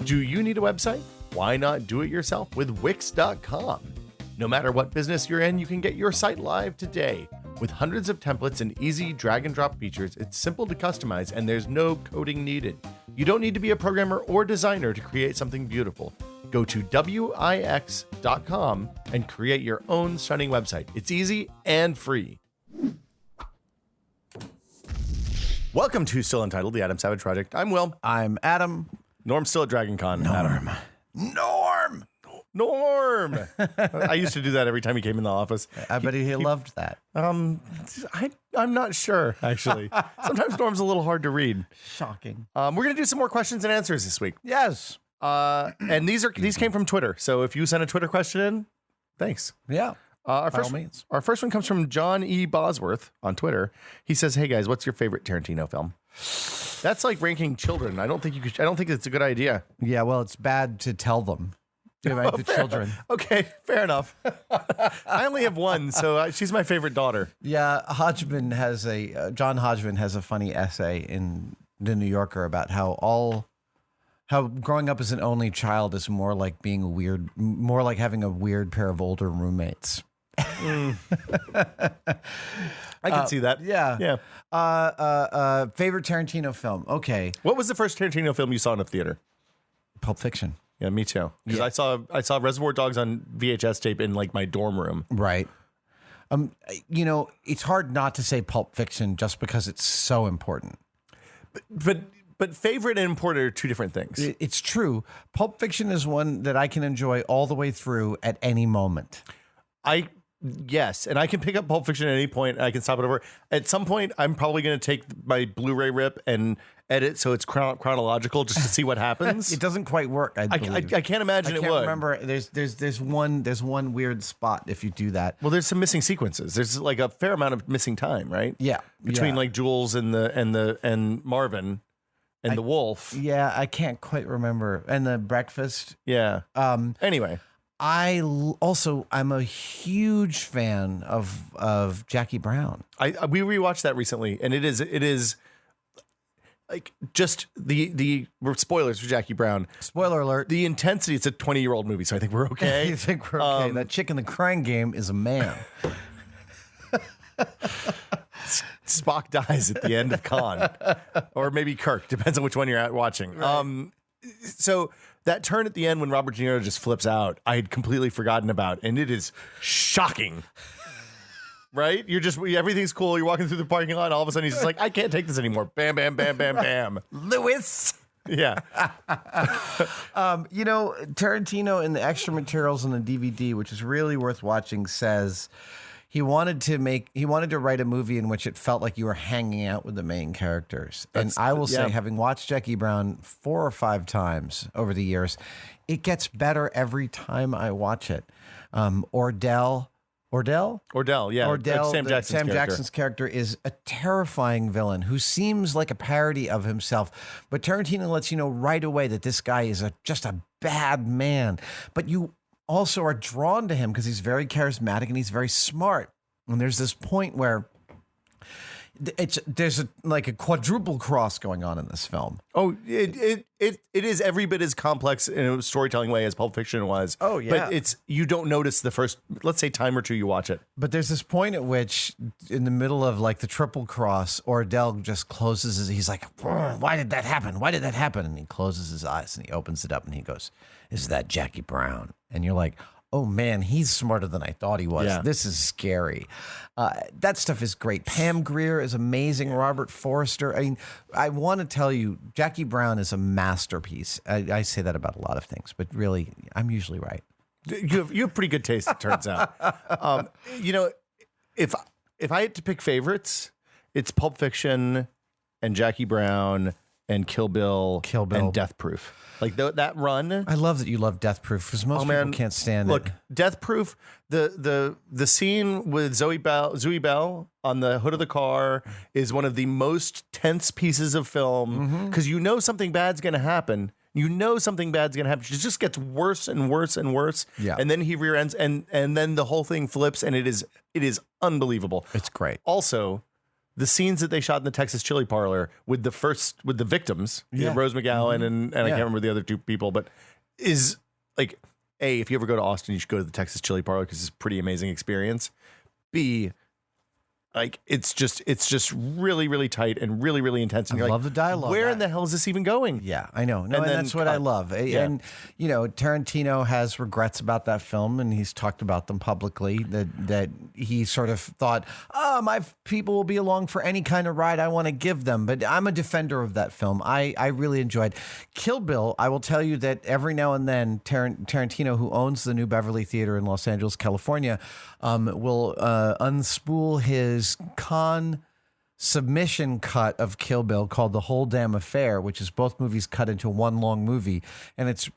Do you need a website? Why not do it yourself with Wix.com? No matter what business you're in, you can get your site live today. With hundreds of templates and easy drag and drop features, it's simple to customize and there's no coding needed. You don't need to be a programmer or designer to create something beautiful. Go to Wix.com and create your own stunning website. It's easy and free. Welcome to Still Untitled, the Adam Savage Project. I'm Will. I'm Adam. Norm's still at DragonCon. Norm. Norm. I used to do that every time he came in the office. I bet he loved that. I'm not sure, actually. Sometimes Norm's a little hard to read. Shocking. We're going to do some more questions and answers this week. Yes. And these came from Twitter. So if you sent a Twitter question in, thanks. Yeah. Our first one comes from John E. Bosworth on Twitter. He says, "Hey guys, what's your favorite Tarantino film?" That's like ranking children. I don't think it's a good idea. Yeah, well, it's bad to tell them. The children. Okay, fair enough. I only have one, so she's my favorite daughter. Yeah, John Hodgman has a funny essay in The New Yorker about how growing up as an only child is more like having a weird pair of older roommates. I can see that. Yeah. Favorite Tarantino film. Okay. What was the first Tarantino film you saw in a theater? Pulp Fiction. Yeah, me too. Because I saw Reservoir Dogs on VHS tape in like my dorm room. Right. It's hard not to say Pulp Fiction just because it's so important. But favorite and important are two different things. It's true. Pulp Fiction is one that I can enjoy all the way through at any moment. Yes, and I can pick up Pulp Fiction at any point. And I can stop it over. At some point, I'm probably going to take my Blu-ray rip and edit so it's chronological just to see what happens. It doesn't quite work. I can't imagine it would. I can't remember. There's one weird spot if you do that. Well, there's some missing sequences. There's like a fair amount of missing time, right? Yeah, between like Jules and Marvin and the wolf. Yeah, I can't quite remember. And the breakfast. Yeah. Anyway. I'm a huge fan of Jackie Brown. We rewatched that recently, and it is like just the spoilers for Jackie Brown. Spoiler alert. The intensity. It's a 20-year-old movie, so I think we're okay. You think we're okay? That chick in the crying game is a man. Spock dies at the end of Khan, or maybe Kirk, depends on which one you're watching. Right. So that turn at the end when Robert De Niro just flips out, I had completely forgotten about, and it is shocking. Right? Everything's cool. You're walking through the parking lot, and all of a sudden he's just like, I can't take this anymore. Bam, bam, bam, bam, bam. Lewis. Yeah. Tarantino in the extra materials on the DVD, which is really worth watching, says he wanted to write a movie in which it felt like you were hanging out with the main characters. And I will say, having watched Jackie Brown 4 or 5 times over the years, it gets better every time I watch it. Ordell, yeah. Sam Jackson's character is a terrifying villain who seems like a parody of himself. But Tarantino lets you know right away that this guy is just a bad man. But you also are drawn to him because he's very charismatic and he's very smart. And there's this point where there's a quadruple cross going on in this film. Oh, it is every bit as complex in a storytelling way as Pulp Fiction was. Oh, yeah. But you don't notice the first, let's say, time or two you watch it. But there's this point at which, in the middle of like the triple cross, Ordell just closes he's like, why did that happen? Why did that happen? And he closes his eyes and he opens it up and he goes, is that Jackie Brown? And you're like, oh man, he's smarter than I thought he was. Yeah. This is scary. That stuff is great. Pam Grier is amazing. Robert Forster. I mean, I want to tell you, Jackie Brown is a masterpiece. I say that about a lot of things, but really, I'm usually right. You have pretty good taste, it turns out. If I had to pick favorites, it's Pulp Fiction and Jackie Brown and Kill Bill and Death Proof. Like that run. I love that you love Death Proof because most people can't stand it. Look, Death Proof, the scene with Zoe Bell on the hood of the car is one of the most tense pieces of film because you know something bad's going to happen. You know something bad's going to happen. It just gets worse and worse and worse. Yeah. And then he rear ends and then the whole thing flips and it is unbelievable. It's great. Also, the scenes that they shot in the Texas Chili Parlor with the victims, Rose McGowan and I can't remember the other two people, but is like, A, if you ever go to Austin, you should go to the Texas Chili Parlor because it's a pretty amazing experience. B, like it's just really, really tight and really, really intense. And I love the dialogue. Where in the hell is this even going? Yeah, I know. No, and that's what I love. And Tarantino has regrets about that film, and he's talked about them publicly. That he sort of thought, my people will be along for any kind of ride I want to give them. But I'm a defender of that film. I really enjoyed Kill Bill. I will tell you that every now and then, Tarantino, who owns the New Beverly Theater in Los Angeles, California, will unspool his Cannes submission cut of Kill Bill called The Whole Damn Affair, which is both movies cut into one long movie, and it's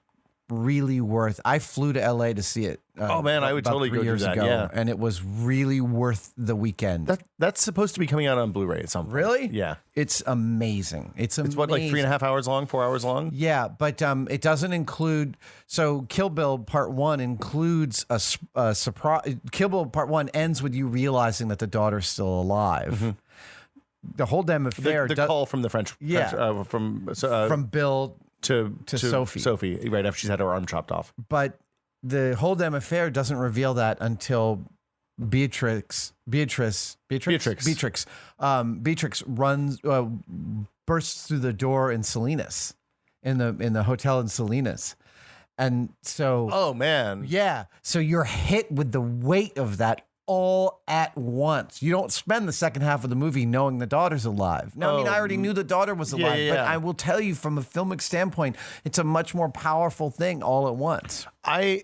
really worth. I flew to LA to see it. Oh man, I would totally go do that. Yeah, and it was really worth the weekend. That's supposed to be coming out on Blu-ray at some point. Really? Yeah, it's amazing. It's what, like 3.5 hours long, 4 hours long? Yeah, but it doesn't include. So Kill Bill Part 1 includes a surprise. Kill Bill Part 1 ends with you realizing that the daughter's still alive. Mm-hmm. The Whole Damn Affair. The call from the French. From Bill to Sophie, right after she's had her arm chopped off. But the Whole Damn Affair doesn't reveal that until Beatrix runs, bursts through the door in Salinas, in the hotel in Salinas. And so, oh man, yeah. So you're hit with the weight of that all at once. You don't spend the second half of the movie knowing the daughter's alive. Now, I mean, I already knew the daughter was alive, but I will tell you from a filmic standpoint, it's a much more powerful thing all at once. I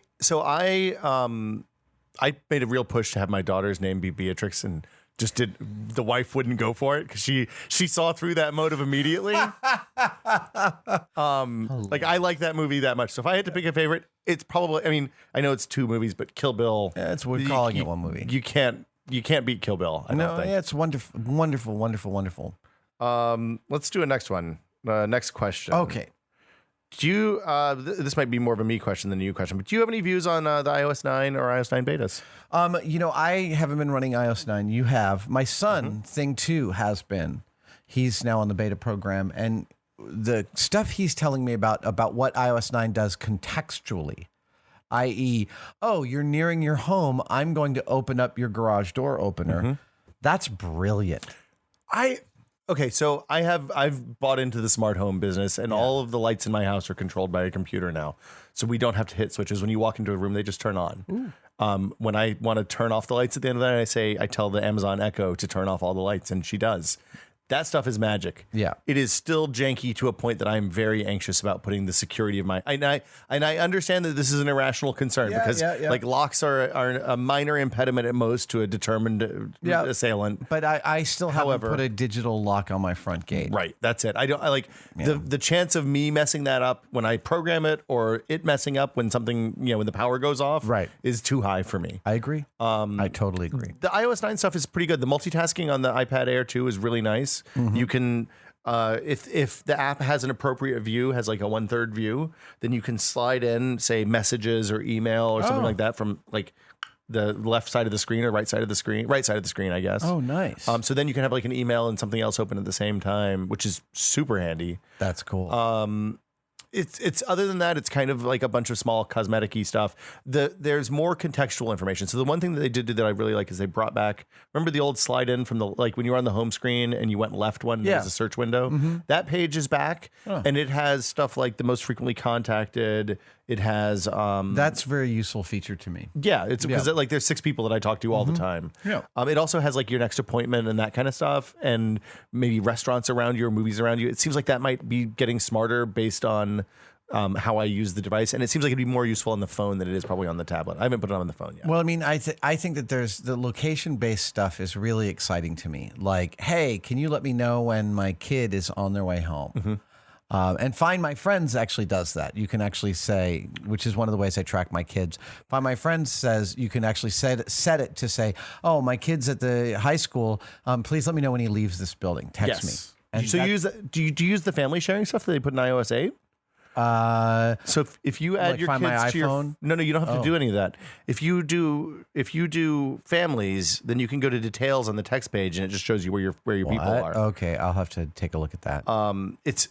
made a real push to have my daughter's name be Beatrix, and the wife wouldn't go for it because she saw through that motive immediately. Like I like that movie that much. So if I had to pick a favorite, it's probably, I mean, I know it's two movies, but Kill Bill. Yeah, we're calling it one movie. You can't beat Kill Bill. I don't think. Yeah, it's wonderful, wonderful, wonderful, wonderful. Let's do a next one. Next question. Okay. Do you, this might be more of a me question than a you question, but do you have any views on the iOS 9 or iOS 9 betas? I haven't been running iOS 9. You have. My son, Thing 2, has been. He's now on the beta program, and the stuff he's telling me about what iOS 9 does contextually, i.e., you're nearing your home, I'm going to open up your garage door opener. Mm-hmm. That's brilliant. Okay, so I've bought into the smart home business, and all of the lights in my house are controlled by a computer now. So we don't have to hit switches. When you walk into a room, they just turn on. When I want to turn off the lights at the end of the night, I tell the Amazon Echo to turn off all the lights, and she does. That stuff is magic. Yeah. It is still janky to a point that I'm very anxious about putting the security of my... And I understand that this is an irrational concern because like locks are a minor impediment at most to a determined assailant. But I still haven't put a digital lock on my front gate. Right. That's it. The chance of me messing that up when I program it or it messing up when something, when the power goes off is too high for me. I agree. I totally agree. The iOS 9 stuff is pretty good. The multitasking on the iPad Air 2 is really nice. Mm-hmm. You can, if the app has an appropriate view, has like a 1/3 view, then you can slide in, say, messages or email or something like that from like the left side of the screen or right side of the screen, I guess. Oh, nice. So then you can have like an email and something else open at the same time, which is super handy. That's cool. It's other than that, it's kind of like a bunch of small cosmetic-y stuff. There's more contextual information. So the one thing that they did that I really like is they brought back, remember the old slide in from when you were on the home screen and you went left one, there was a search window. Mm-hmm. That page is back and it has stuff like the most frequently contacted. It has that's a very useful feature to me. Yeah, it's because like there's 6 people that I talk to all the time. Yeah. It also has like your next appointment and that kind of stuff, and maybe restaurants around you or movies around you. It seems like that might be getting smarter based on how I use the device, and it seems like it'd be more useful on the phone than it is probably on the tablet. I haven't put it on the phone yet. Well, I mean, I think that there's the location-based stuff is really exciting to me. Like, hey, can you let me know when my kid is on their way home? Mm-hmm. And Find My Friends actually does that. You can actually say, which is one of the ways I track my kids. Find My Friends says you can actually set it to say, oh, my kid's at the high school. Please let me know when he leaves this building. Text me. And so do you use the family sharing stuff that they put in iOS 8? So if you add Like your find my kids to your iPhone? no, you don't have to do any of that. If you do families, then you can go to details on the text page, and it just shows you where your people are. Okay, I'll have to take a look at that. It's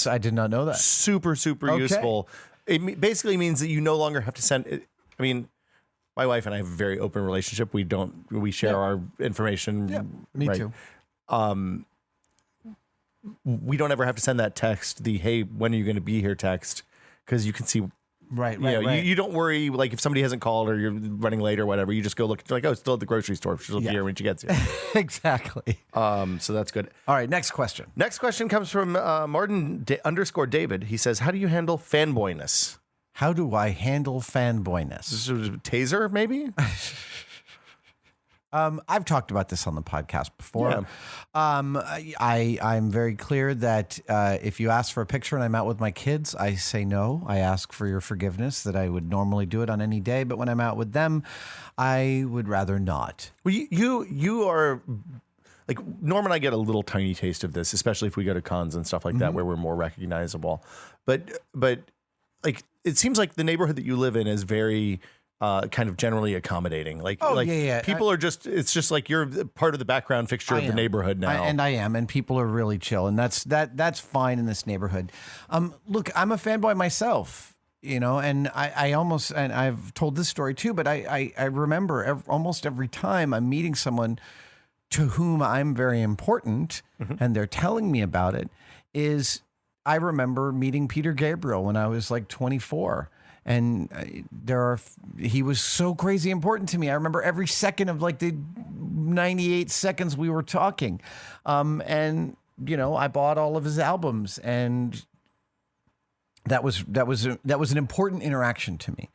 I did not know that. super Okay. useful. Basically means that you no longer have to send. I mean, my wife and I have a very open relationship. We share our information. Yeah, me right? too. We don't ever have to send that text. The hey, when are you going to be here text, because you can see. Right, You know, right. you don't worry, like if somebody hasn't called or you're running late or whatever, you just go look. It's like, oh, it's still at the grocery store. She'll be here when she gets here. Exactly. So that's good. All right, next question. Next question comes from Martin _David. He says, how do you handle fanboyness? How do I handle fanboyness? This is a taser, maybe? I've talked about this on the podcast before. Yeah. I'm very clear that if you ask for a picture and I'm out with my kids, I say no. I ask for your forgiveness that I would normally do it on any day, but when I'm out with them, I would rather not. Well, you are like Norm and I get a little tiny taste of this, especially if we go to cons and stuff like that, where we're more recognizable. But like it seems like the neighborhood that you live in is very kind of generally accommodating. People are just, it's just like you're part of the background fixture of the neighborhood now. I am, and people are really chill, and that's fine in this neighborhood. Look, I'm a fanboy myself, you know, and I've told this story too, but I remember almost every time I'm meeting someone to whom I'm very important and they're telling me about it, I remember meeting Peter Gabriel when I was like 24. And he was so crazy important to me. I remember every second of like the 98 seconds we were talking. And, you know, I bought all of his albums, and that was an important interaction to me.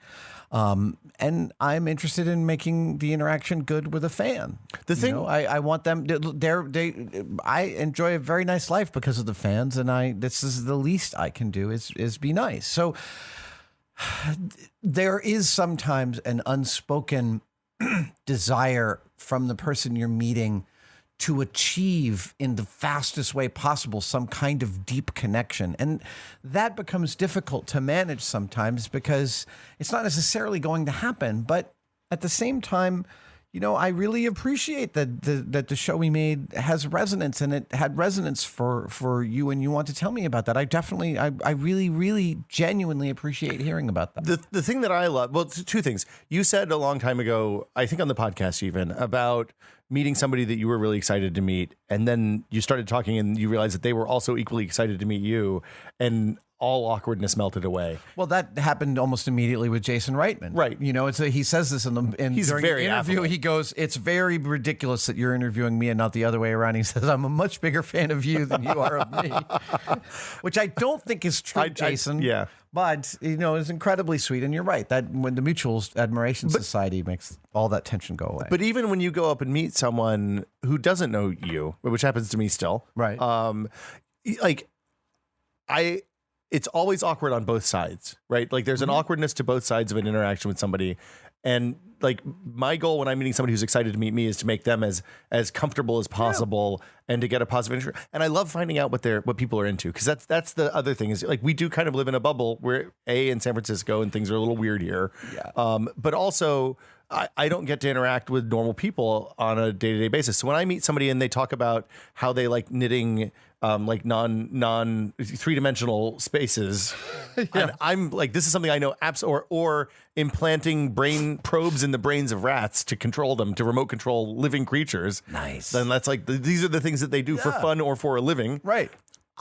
And I'm interested in making the interaction good with a fan. I want them. I enjoy a very nice life because of the fans, and this is the least I can do is be nice. So there is sometimes an unspoken desire from the person you're meeting to achieve in the fastest way possible some kind of deep connection. And that becomes difficult to manage sometimes because it's not necessarily going to happen. But at the same time, you know, I really appreciate that the show we made has resonance, and it had resonance for you, and you want to tell me about that. I really, really genuinely appreciate hearing about that. The thing that I love, well, two things. You said a long time ago, I think on the podcast even, about meeting somebody that you were really excited to meet, and then you started talking and you realized that they were also equally excited to meet you, and all awkwardness melted away. Well, that happened almost immediately with Jason Reitman. Right. You know, he says this during the interview. Affable. He goes, "It's very ridiculous that you're interviewing me and not the other way around." He says, "I'm a much bigger fan of you than you are of me," which I don't think is true, Jason. Yeah. But, you know, it's incredibly sweet. And you're right, that when the Mutual Admiration Society makes all that tension go away. But even when you go up and meet someone who doesn't know you, which happens to me still. Right. It's always awkward on both sides, right? Like there's an awkwardness to both sides of an interaction with somebody. And like my goal when I'm meeting somebody who's excited to meet me is to make them as comfortable as possible and to get a positive interaction. And I love finding out what people are into, because that's the other thing is like we do kind of live in a bubble. We're in San Francisco and things are a little weird here. Yeah. But also I don't get to interact with normal people on a day-to-day basis. So when I meet somebody and they talk about how they like knitting like non three-dimensional spaces, and I'm like, this is something I know or implanting brain probes in the brains of rats to control them, to remote control living creatures. Nice. Then that's like these are the things that they do for fun or for a living. Right.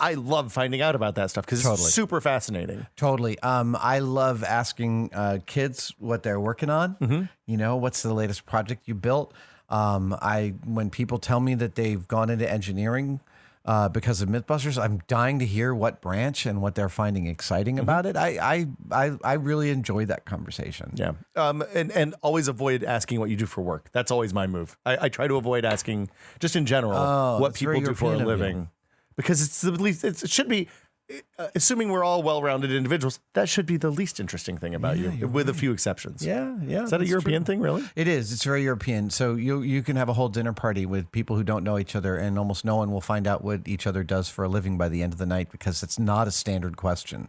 I love finding out about that stuff because it's super fascinating. Totally. I love asking kids what they're working on. You know, what's the latest project you built? When people tell me that they've gone into engineering because of Mythbusters, I'm dying to hear what branch and what they're finding exciting about it. I really enjoy that conversation. Yeah. And always avoid asking what you do for work. That's always my move. I try to avoid asking, just in general, what people do for a living. Because it's the least, it should be, assuming we're all well-rounded individuals, that should be the least interesting thing about you, with a few exceptions. Yeah. Is that a European thing, really? It is. It's very European. So you can have a whole dinner party with people who don't know each other, and almost no one will find out what each other does for a living by the end of the night, because it's not a standard question.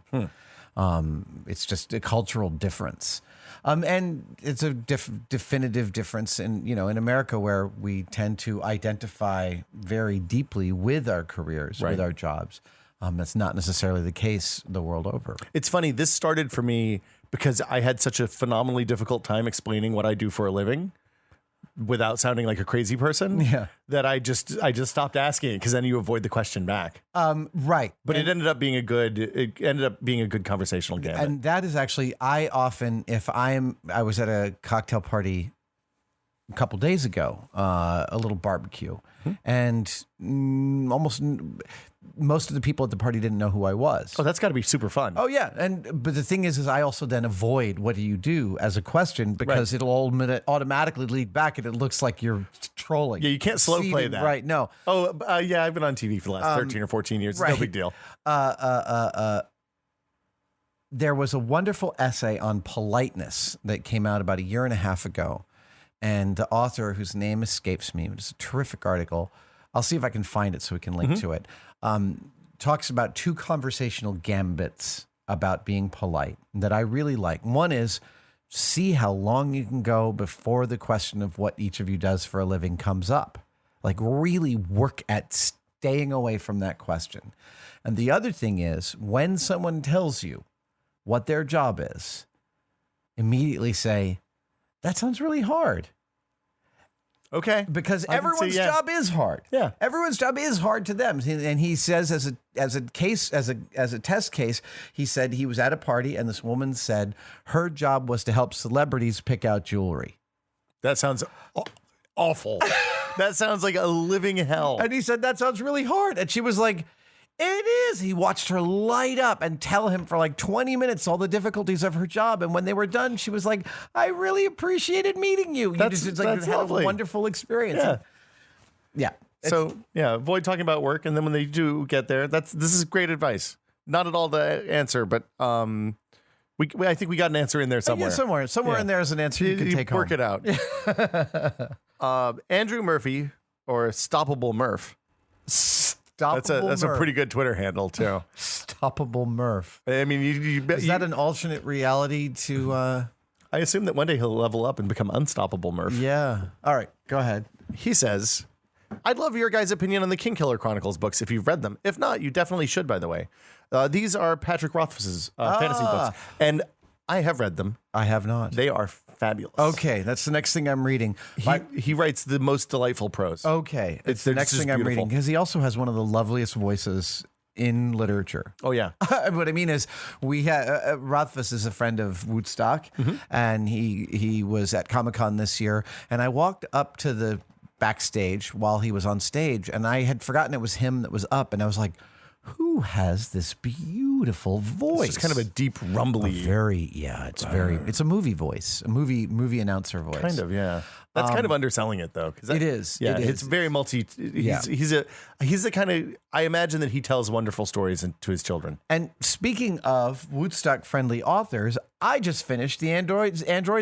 It's just a cultural difference. And it's a definitive difference in America, where we tend to identify very deeply with our careers, with our jobs. That's not necessarily the case the world over. It's funny. This started for me because I had such a phenomenally difficult time explaining what I do for a living without sounding like a crazy person. Yeah. That I just stopped asking it, because then you avoid the question back. Right. But it ended up being a good conversational game. And that is actually, I was at a cocktail party a couple days ago, a little barbecue, and most of the people at the party didn't know who I was. Oh, that's got to be super fun. Oh yeah, but the thing is I also then avoid "what do you do" as a question, because it'll automatically lead back, and it looks like you're trolling. Yeah, you can't slow play that. Right? No. Oh, yeah, I've been on TV for the last 13 or 14 years. It's no big deal. There was a wonderful essay on politeness that came out about a year and a half ago, and the author, whose name escapes me, it's a terrific article. I'll see if I can find it so we can link to it. Talks about 2 conversational gambits about being polite that I really like. One is, see how long you can go before the question of what each of you does for a living comes up. Like, really work at staying away from that question. And the other thing is, when someone tells you what their job is, immediately say, that sounds really hard. Okay. Because everyone's job is hard. Yeah. Everyone's job is hard to them. And he says, as a test case, he said he was at a party and this woman said her job was to help celebrities pick out jewelry. That sounds awful. That sounds like a living hell. And he said, that sounds really hard. And she was like, it is. He watched her light up and tell him for like 20 minutes all the difficulties of her job. And when they were done, she was like, I really appreciated meeting you. That's had lovely. a wonderful experience. Yeah. Yeah. Avoid talking about work. And then when they do get there, this is great advice. Not at all the answer, but I think we got an answer in there somewhere. Yeah, somewhere in there is an answer you can take home. Work it out. Andrew Murphy, or Stoppable Murph. That's a pretty good Twitter handle too. Stoppable Murph. I mean, is that an alternate reality to? I assume that one day he'll level up and become Unstoppable Murph. Yeah. All right, go ahead. He says, "I'd love your guys' opinion on the King Killer Chronicles books if you've read them. If not, you definitely should. By the way, these are Patrick Rothfuss's fantasy books, and I have read them. I have not. They are fabulous. Okay, that's the next thing I'm reading. He writes the most delightful prose. Okay, it's the next thing I'm reading, because he also has one of the loveliest voices in literature. Oh yeah. What I mean is, we had Rothfuss is a friend of Woodstock, and he was at Comic-Con this year, and I walked up to the backstage while he was on stage, and I had forgotten it was him that was up, and I was like, who has this beautiful voice? It's just kind of a deep, rumbly. It's a movie voice, a movie announcer voice. Kind of, yeah. That's kind of underselling it, though. It is. Yeah, it is. It's very he's the kind of, I imagine that he tells wonderful stories to his children. And speaking of Woodstock-friendly authors, I just finished the Android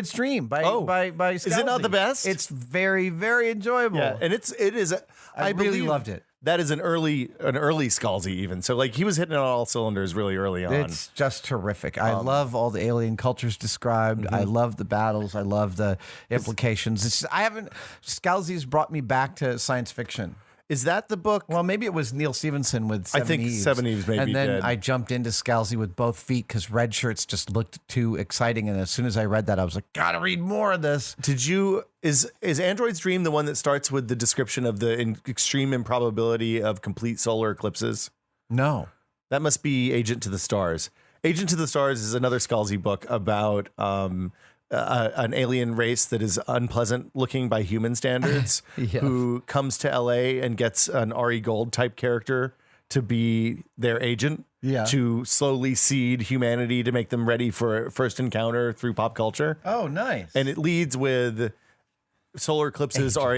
Stream by Scalzi. Is it not the best? It's very, very enjoyable. Yeah, and it is. I really loved it. That is an early Scalzi even. So like he was hitting on all cylinders really early on. It's just terrific. I love all the alien cultures described. I love the battles. I love the implications. Scalzi's brought me back to science fiction. Is that the book? Well, maybe it was Neil Stephenson with Seven I think Eves. Seven Eves maybe And then did. I jumped into Scalzi with both feet because Red Shirts just looked too exciting. And as soon as I read that, I was like, gotta read more of this. Is Android's Dream the one that starts with the description of the extreme improbability of complete solar eclipses? No. That must be Agent to the Stars. Agent to the Stars is another Scalzi book about an alien race that is unpleasant looking by human standards, who comes to LA and gets an Ari Gold type character to be their agent, to slowly seed humanity to make them ready for a first encounter through pop culture. Oh, nice. And it leads with solar eclipses are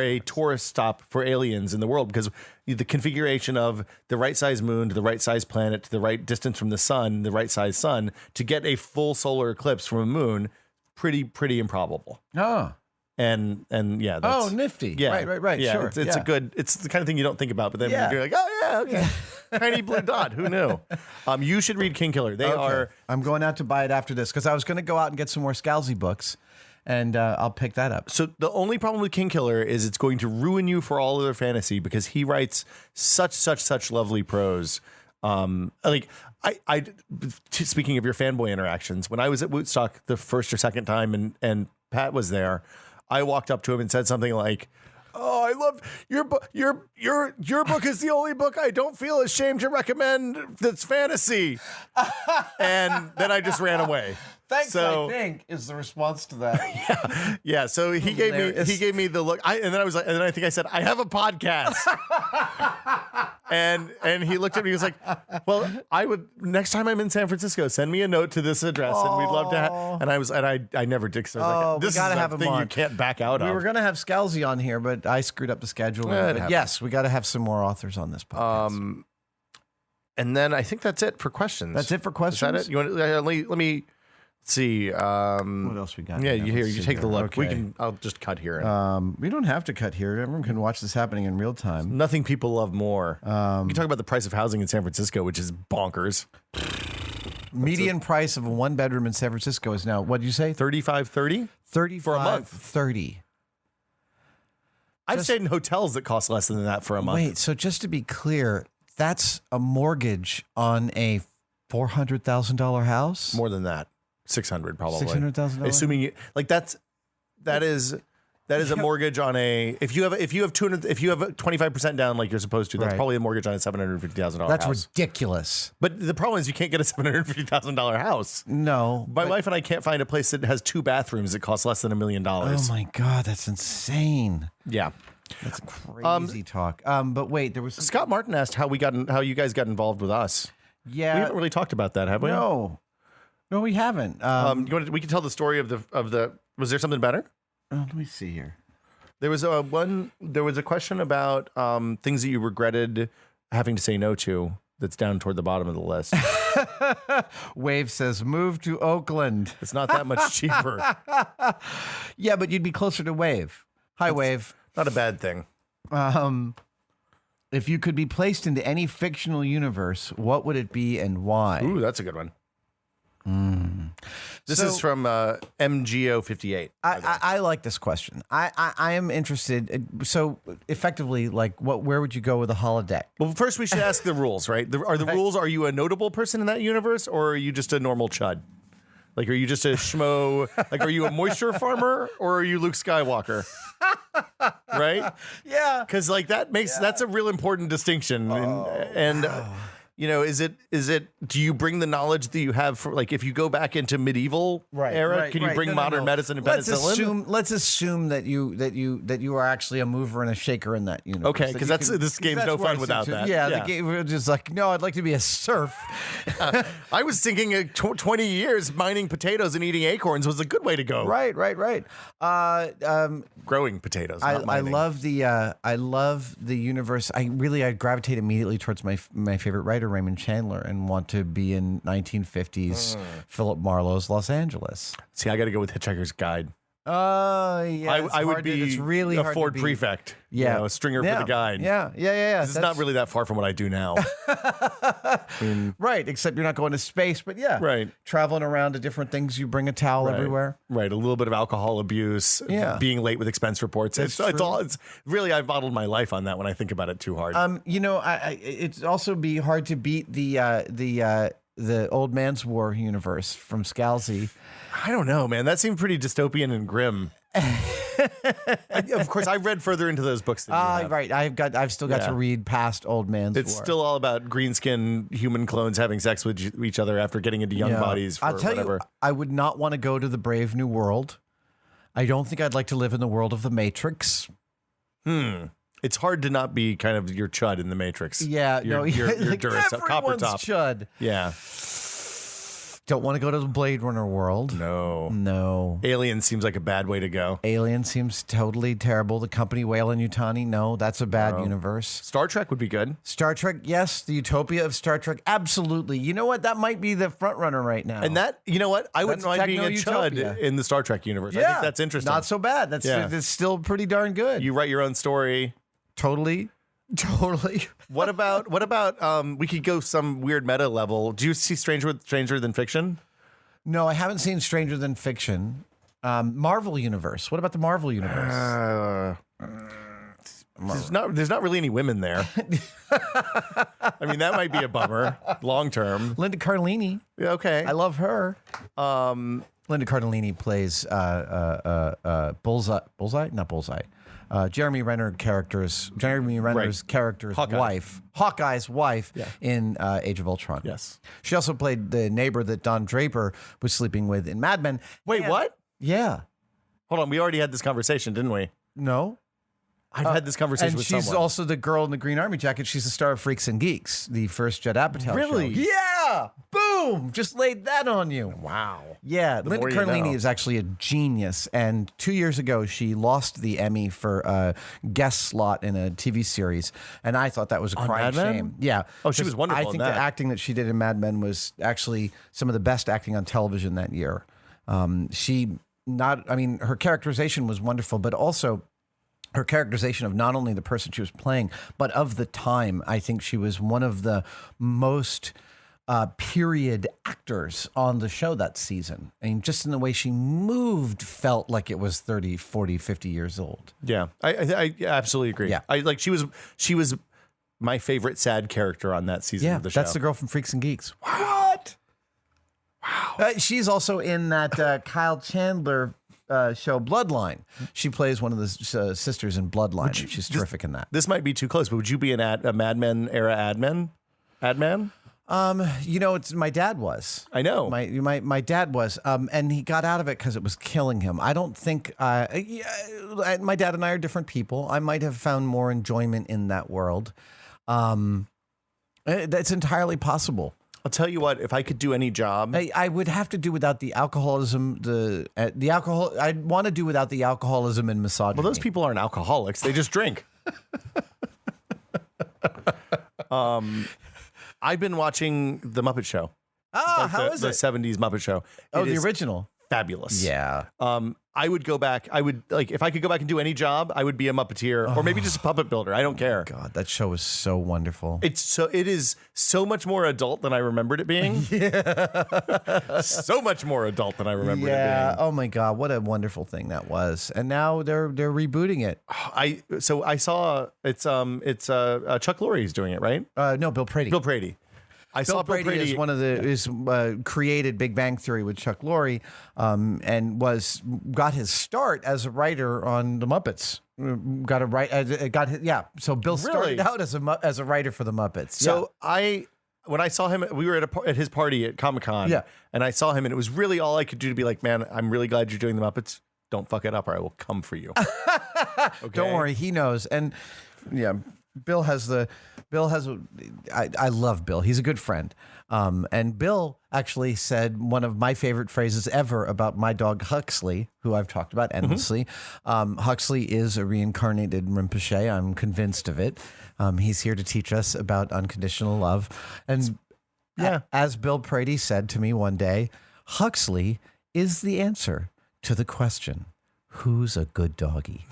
a tourist stop for aliens in the world, because the configuration of the right size moon to the right size planet to the right distance from the sun, the right size sun, to get a full solar eclipse from a moon, pretty improbable. Oh. And yeah, Oh, nifty. Yeah, Right. Yeah, Sure. it's a good. It's the kind of thing you don't think about, but then Yeah. you're like, oh yeah, okay. Tiny blue dot. Who knew? You should read Kingkiller. They are. I'm going out to buy it after this because I was going to go out and get some more Scalzi books, and I'll pick that up. So the only problem with Kingkiller is it's going to ruin you for all other fantasy because he writes such lovely prose. Speaking of your fanboy interactions, when I was at Woodstock the first or second time and Pat was there, I walked up to him and said something like, "Oh, I love your book. Your book is the only book I don't feel ashamed to recommend that's fantasy." And then I just ran away. Thanks, I think, is the response to that. Yeah. So he gave me the look. And then I think I said, "I have a podcast." and he looked at me. He was like, "Well, next time I'm in San Francisco, send me a note to this address, and we'd love to have." And I never did. So I was like, "This we gotta is have a him thing on. you can't back out of." We were going to have Scalzi on here, but I screwed up the schedule. But yes, we got to have some more authors on this podcast. And then I think that's it for questions. That's it for questions. Is that it? You want? Let me. See, what else we got? Yeah, you take the look. Okay. I'll just cut here. We don't have to cut here. Everyone can watch this happening in real time. Nothing people love more. You can talk about the price of housing in San Francisco, which is bonkers. Median price of a one bedroom in San Francisco is now, what did you say? $35.30? $35 for a month. $30. I've stayed in hotels that cost less than that for a month. Wait, so just to be clear, that's a mortgage on a $400,000 house? More than that. 600 probably. $600,000. Assuming that is a mortgage on a if you have 25% down like you're supposed to, that's probably a mortgage on a $750,000 house. That's ridiculous. But the problem is you can't get a $750,000 house. No. My wife and I can't find a place that has 2 bathrooms that cost less than $1 million. Oh my God, that's insane. Yeah. That's crazy talk. But wait, there was Scott Martin asked how you guys got involved with us. Yeah. We haven't really talked about that, have we? No, we haven't. We can tell the story of the. Was there something better? Let me see here. There was a question about things that you regretted having to say no to. That's down toward the bottom of the list. Wave says, "Move to Oakland." It's not that much cheaper. Yeah, but you'd be closer to Wave. Hi, Wave. Not a bad thing. If you could be placed into any fictional universe, what would it be and why? Ooh, that's a good one. This is from MGO58. I like this question. I am interested. So effectively, like, where would you go with a holodeck? Well, first we should ask the rules, right? Rules? Are you a notable person in that universe, or are you just a normal chud? Like, are you just a schmo? Like, are you a moisture farmer, or are you Luke Skywalker? Right? Yeah. Because that's a real important distinction, you know, is it? Do you bring the knowledge that you have for, like, if you go back into medieval era, can you bring modern medicine and penicillin? Let's assume that you are actually a mover and a shaker in that universe. Okay, because this game's no fun without that. Yeah, the game, we're just like, no, I'd like to be a serf. I was thinking 20 years mining potatoes and eating acorns was a good way to go. Right. Growing potatoes. I not mining. I love the universe. I gravitate immediately towards my favorite writer, Raymond Chandler, and want to be in 1950s Philip Marlowe's Los Angeles. See, I got to go with Hitchhiker's Guide. Yeah. I would be it's really a hard Ford to be. prefect. Yeah. You know, a stringer for the guide. Yeah. It's not really that far from what I do now. Right, except you're not going to space, but yeah. Right. Traveling around to different things, you bring a towel everywhere. Right. A little bit of alcohol abuse. Yeah. Being late with expense reports. It's really, I've modeled my life on that when I think about it too hard. You know, it's also be hard to beat the Old Man's War universe from Scalzi. I don't know, man. That seemed pretty dystopian and grim. Of course, I read further into those books than you have. Right. I've still got to read past Old Man's War. It's still all about green skin human clones having sex with each other after getting into young bodies. I'll tell you, I would not want to go to the Brave New World. I don't think I'd like to live in the world of the Matrix. It's hard to not be kind of your chud in the Matrix. Yeah, your like Duracell, copper everyone's top. chud. Yeah. Don't want to go to the Blade Runner world. No. Alien seems like a bad way to go. Alien seems totally terrible. The Company, Whale and Yutani, no, that's a bad universe. Star Trek would be good. Star Trek, yes. The utopia of Star Trek, absolutely. You know what? That might be the front runner right now. And that, you know what? I wouldn't mind being a techno-utopia. chud in the Star Trek universe. I think that's interesting. Not so bad. That's still pretty darn good. You write your own story. Totally. What about we could go some weird meta level. Do you see Stranger Than Fiction? No, I haven't seen Stranger Than Fiction. Marvel Universe. What about the Marvel Universe? There's not really any women there. I mean, that might be a bummer long term. Linda Cardellini. Yeah, okay. I love her. Linda Cardellini plays Bullseye? Not Bullseye. Jeremy Renner's character's wife, Hawkeye's wife in Age of Ultron. Yes. She also played the neighbor that Don Draper was sleeping with in Mad Men. Wait, what? Yeah. Hold on. We already had this conversation, didn't we? No. I've had this conversation and with she's someone. also the girl in the Green Army jacket. She's the star of Freaks and Geeks, the first Judd Apatow Really? show. Yeah! Boom! Just laid that on you. Wow. Yeah, Linda Cardellini is actually a genius. And 2 years ago, she lost the Emmy for a guest slot in a TV series. And I thought that was a crying Mad Men? shame. Yeah. Oh, she was wonderful I in think that. the acting that she did in Mad Men was actually some of the best acting on television that year. Her characterization was wonderful, but also her characterization of not only the person she was playing, but of the time. I think she was one of the most period actors on the show that season. I mean, just in the way she moved felt like it was 30, 40, 50 years old. Yeah, I absolutely agree. Yeah. She was my favorite sad character on that season of the show. That's the girl from Freaks and Geeks. What? Wow. She's also in that Kyle Chandler show Bloodline. She plays one of the sisters in Bloodline. She's terrific in that. This might be too close, but would you be a Mad Men era adman? It's my dad was. I know. My dad was, and he got out of it because it was killing him. I don't think. My dad and I are different people. I might have found more enjoyment in that world. That's entirely possible. I'll tell you what. If I could do any job, I would have to do without the alcoholism. The alcohol. I'd want to do without the alcoholism and misogyny. well, those people aren't alcoholics. They just drink. I've been watching The Muppet Show. How is the it? 70s Muppet Show. The original. Fabulous. Yeah. I would go back. I would if I could go back and do any job, I would be a Muppeteer or maybe just a puppet builder. I don't care. God, that show was so wonderful. It is so much more adult than I remembered it being. Yeah. So much more adult than I remembered it being. Oh my God, what a wonderful thing that was. And now they're rebooting it. I saw it's Chuck Lorre's doing it, right? No, Bill Prady. Bill Prady. Bill Prady is one of the created Big Bang Theory with Chuck Lorre, and got his start as a writer on the Muppets. So Bill started out as a writer for the Muppets. So when I saw him, we were at his party at Comic-Con. Yeah. And I saw him, and it was really all I could do to be like, man, I'm really glad you're doing the Muppets. Don't fuck it up, or I will come for you. Okay? Don't worry, he knows. And yeah. I love Bill. He's a good friend. And Bill actually said one of my favorite phrases ever about my dog Huxley, who I've talked about endlessly. Huxley is a reincarnated Rinpoche. I'm convinced of it. He's here to teach us about unconditional love. And as Bill Prady said to me one day, Huxley is the answer to the question, who's a good doggy?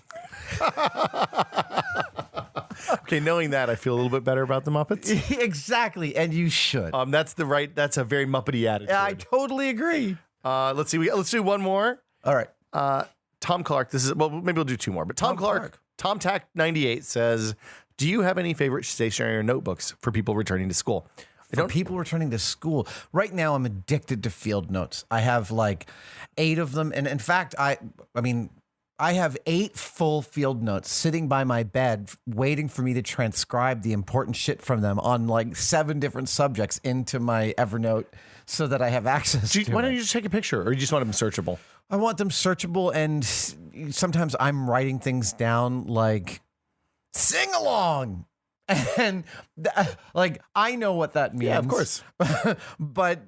Okay, knowing that, I feel a little bit better about the Muppets. Exactly, and you should. That's a very Muppety attitude. I totally agree. Let's see. Let's do one more. All right. Tom Clark. Maybe we'll do two more. But Tom Clark, Tom Tack 98 says, "Do you have any favorite stationery or notebooks for people returning to school?" For people returning to school, right now I'm addicted to field notes. I have like 8 of them, and in fact, I have 8 full field notes sitting by my bed waiting for me to transcribe the important shit from them on like 7 different subjects into my Evernote so that I have access to Why it. don't you just take a picture, or you just want them searchable? I want them searchable, and sometimes I'm writing things down like sing along. And like I know what that means. Yeah, of course. But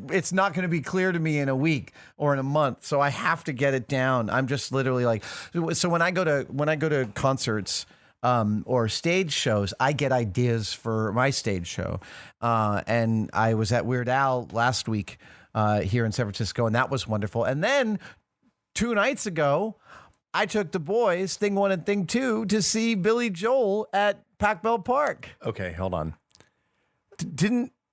it's not going to be clear to me in a week or in a month. So I have to get it down. I'm just literally like, so when I go to concerts, or stage shows, I get ideas for my stage show. And I was at Weird Al last week, here in San Francisco, and that was wonderful. And then 2 nights ago, I took the boys, Thing 1 and Thing 2, to see Billy Joel at Pac Bell Park. Okay, hold on.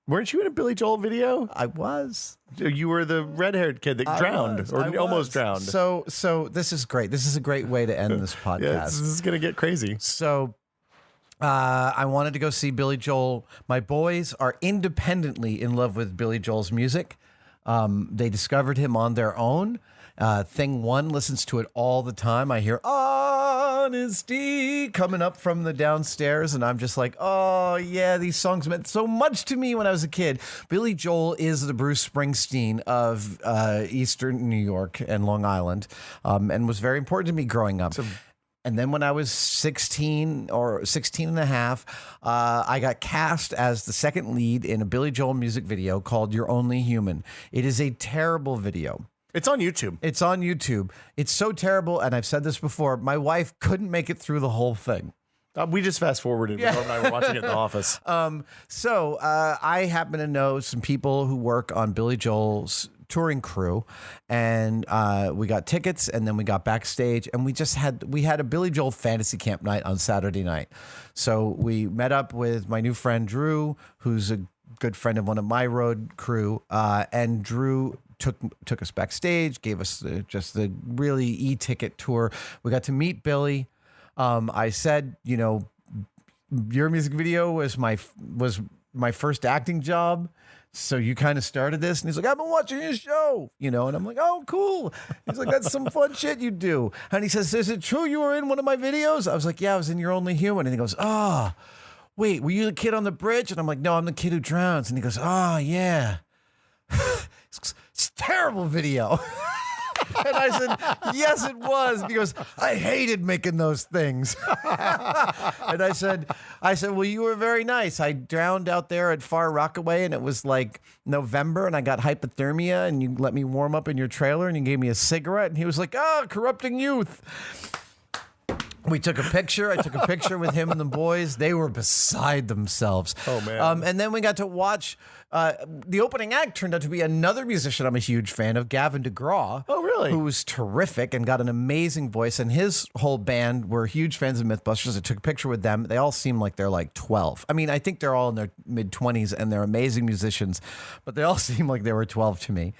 Weren't you in a Billy Joel video? I was. You were the red-haired kid that drowned or almost drowned. So this is great. This is a great way to end this podcast. Yeah, this is going to get crazy. So I wanted to go see Billy Joel. My boys are independently in love with Billy Joel's music. They discovered him on their own. Thing 1 listens to it all the time. I hear honesty coming up from the downstairs, and I'm just like, oh yeah, these songs meant so much to me when I was a kid. Billy Joel is the Bruce Springsteen of Eastern New York and Long Island, and was very important to me growing up. And then when I was 16 or 16 and a half, I got cast as the second lead in a Billy Joel music video called You're Only Human. It is a terrible video. It's on YouTube. It's on YouTube. It's so terrible, and I've said this before, my wife couldn't make it through the whole thing. We just fast forwarded. Before and I were watching it in the office. So I happen to know some people who work on Billy Joel's touring crew, and we got tickets, and then we got backstage, and we had a Billy Joel fantasy camp night on Saturday night. So we met up with my new friend Drew, who's a good friend of one of my road crew, and Drew took us backstage, gave us just the really e-ticket tour. We got to meet Billy. I said, your music video was my first acting job. So you kind of started this, and he's like, I've been watching your show, and I'm like, oh, cool. He's like, that's some fun shit you do. And he says, is it true you were in one of my videos? I was like, yeah, I was in You're Only Human. And he goes, wait, were you the kid on the bridge? And I'm like, no, I'm the kid who drowns. And he goes, oh, yeah. It's a terrible video. And I said, yes, it was. And he goes, I hated making those things. And I said, well, you were very nice. I drowned out there at Far Rockaway, and it was like November, and I got hypothermia, and you let me warm up in your trailer, and you gave me a cigarette. And he was like, corrupting youth. We took a picture. I took a picture with him and the boys. They were beside themselves. Oh, man. And then we got to watch the opening act turned out to be another musician I'm a huge fan of, Gavin DeGraw. Oh, really? Who was terrific and got an amazing voice. And his whole band were huge fans of Mythbusters. I took a picture with them. They all seem like they're like 12. I mean, I think they're all in their mid-20s and they're amazing musicians, but they all seem like they were 12 to me.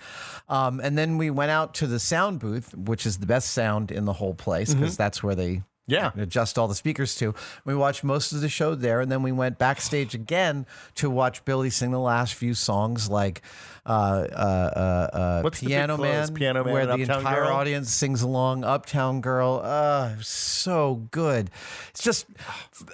And then we went out to the sound booth, which is the best sound in the whole place because that's where they adjust all the speakers to. We watched most of the show there, and then we went backstage again to watch Billy sing the last few songs, like Piano Man, where the entire audience sings along, Uptown Girl. So good. It's just,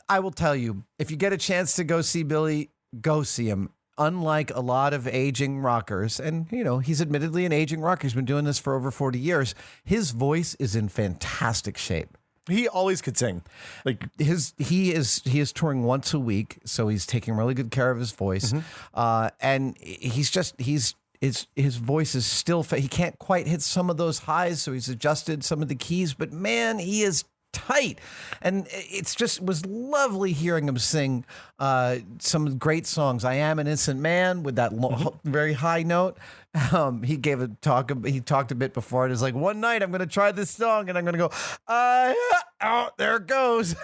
I will tell you, if you get a chance to go see Billy, go see him. Unlike a lot of aging rockers, and he's admittedly an aging rocker, he's been doing this for over 40 years, his voice is in fantastic shape. He always could sing. Like he is touring once a week, so he's taking really good care of his voice. And his voice is still he can't quite hit some of those highs, so he's adjusted some of the keys, but man, he is tight. And it was lovely hearing him sing some great songs. I Am an Innocent Man with that very high note. He gave a talk. He talked a bit before it. It's like, one night I'm going to try this song and I'm going to go, there it goes.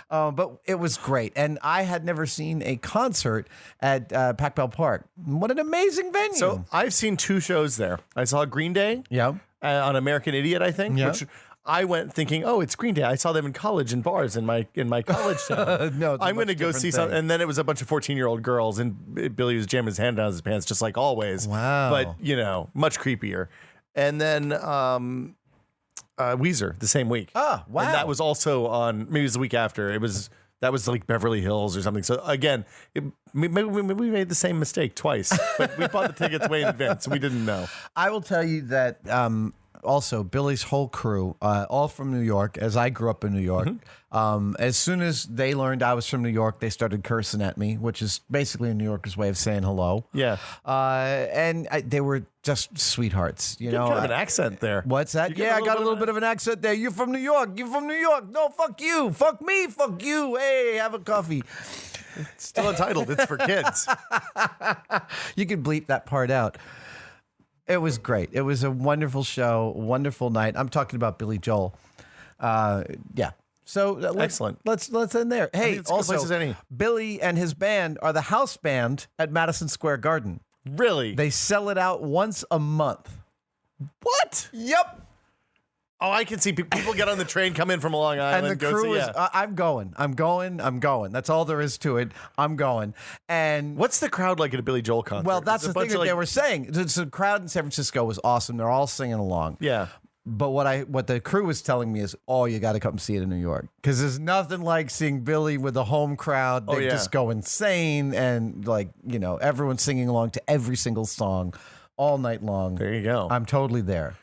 But it was great. And I had never seen a concert at Pac Bell Park. What an amazing venue. So I've seen 2 shows there. I saw Green Day on American Idiot, I think, which I went thinking, it's Green Day. I saw them in college in bars in my college town. No, I'm going to go see some. And then it was a bunch of 14-year-old girls, and Billy was jamming his hand down his pants just like always. Wow. But much creepier. And then Weezer the same week. Oh, wow. And that was also on, maybe it was the week after. That was like Beverly Hills or something. So again, maybe we made the same mistake twice, but we bought the tickets way in advance, so we didn't know. I will tell you that also Billy's whole crew, all from New York, as I grew up in New York. As soon as they learned I was from New York, they started cursing at me, which is basically a New Yorker's way of saying hello. Yeah. They were just sweethearts. You know, kind of an accent there. What's that? Yeah, I got a little bit of an accent there. You from New York? You from New York? No, fuck you. Fuck me. Fuck you. Hey, have a coffee. It's still Untitled. It's for kids. You could bleep that part out. It was great. It was a wonderful show, wonderful night. I'm talking about Billy Joel. Yeah. So Excellent. Let's end there. Hey, it's as good a place as any. Billy and his band are the house band at Madison Square Garden. Really? They sell it out once a month. What? Yep. Oh, I can see people get on the train, come in from Long Island. And the go crew see, is, I'm going. That's all there is to it. I'm going. And what's the crowd like at a Billy Joel concert? well, that's It's a the thing bunch that of, they were saying. The crowd in San Francisco was awesome. They're all singing along. Yeah. But what the crew was telling me is, oh, you got to come see it in New York, because there's nothing like seeing Billy with a home crowd. They just go insane, and everyone's singing along to every single song all night long. There you go. I'm totally there.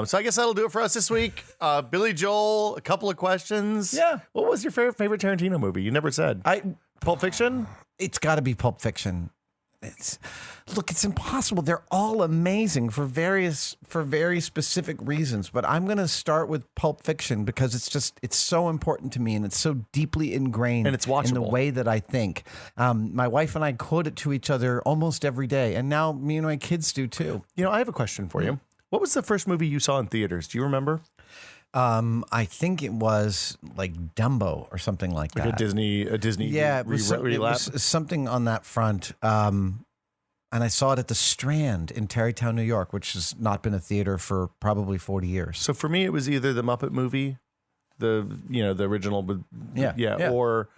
So I guess that'll do it for us this week. Billy Joel, a couple of questions. Yeah. What was your favorite Tarantino movie? You never said. Pulp Fiction? It's got to be Pulp Fiction. It's impossible. They're all amazing for very specific reasons. But I'm going to start with Pulp Fiction because it's so important to me, and it's so deeply ingrained and it's watchable in the way that I think. My wife and I quote it to each other almost every day, and now me and my kids do too. I have a question for you. What was the first movie you saw in theaters? Do you remember? I think it was like Dumbo or something like that. A Disney. Yeah, it was something on that front. And I saw it at the Strand in Tarrytown, New York, which has not been a theater for probably 40 years. So for me, it was either the Muppet movie, the original, or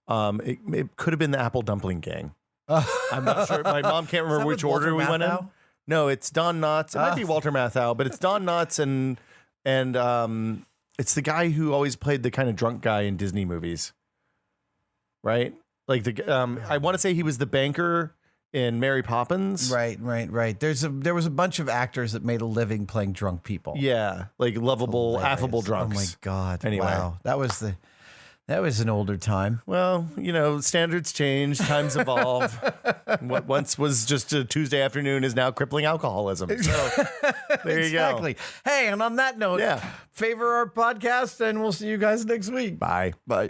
it could have been the Apple Dumpling Gang. I'm not sure. My mom can't remember which order we went in. No, it's Don Knotts. It might be Walter Matthau, but it's Don Knotts and it's the guy who always played the kind of drunk guy in Disney movies, right? Like I want to say he was the banker in Mary Poppins. Right. There was a bunch of actors that made a living playing drunk people. Yeah, like lovable, Hilarious. affable drunks. Oh my God! Anyway, wow, that was an older time. Well, standards change, times evolve. What once was just a Tuesday afternoon is now crippling alcoholism. So there you go. Exactly. Hey, and on that note, favor our podcast, and we'll see you guys next week. Bye. Bye.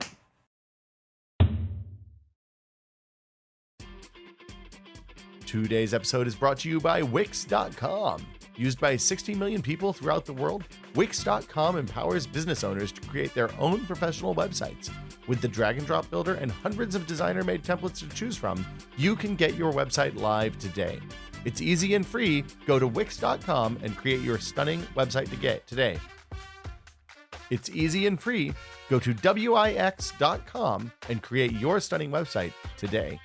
Today's episode is brought to you by Wix.com. Used by 60 million people throughout the world, Wix.com empowers business owners to create their own professional websites. With the drag and drop builder and hundreds of designer-made templates to choose from, you can get your website live today. It's easy and free. Go to Wix.com and create your stunning website today. It's easy and free. Go to Wix.com and create your stunning website today.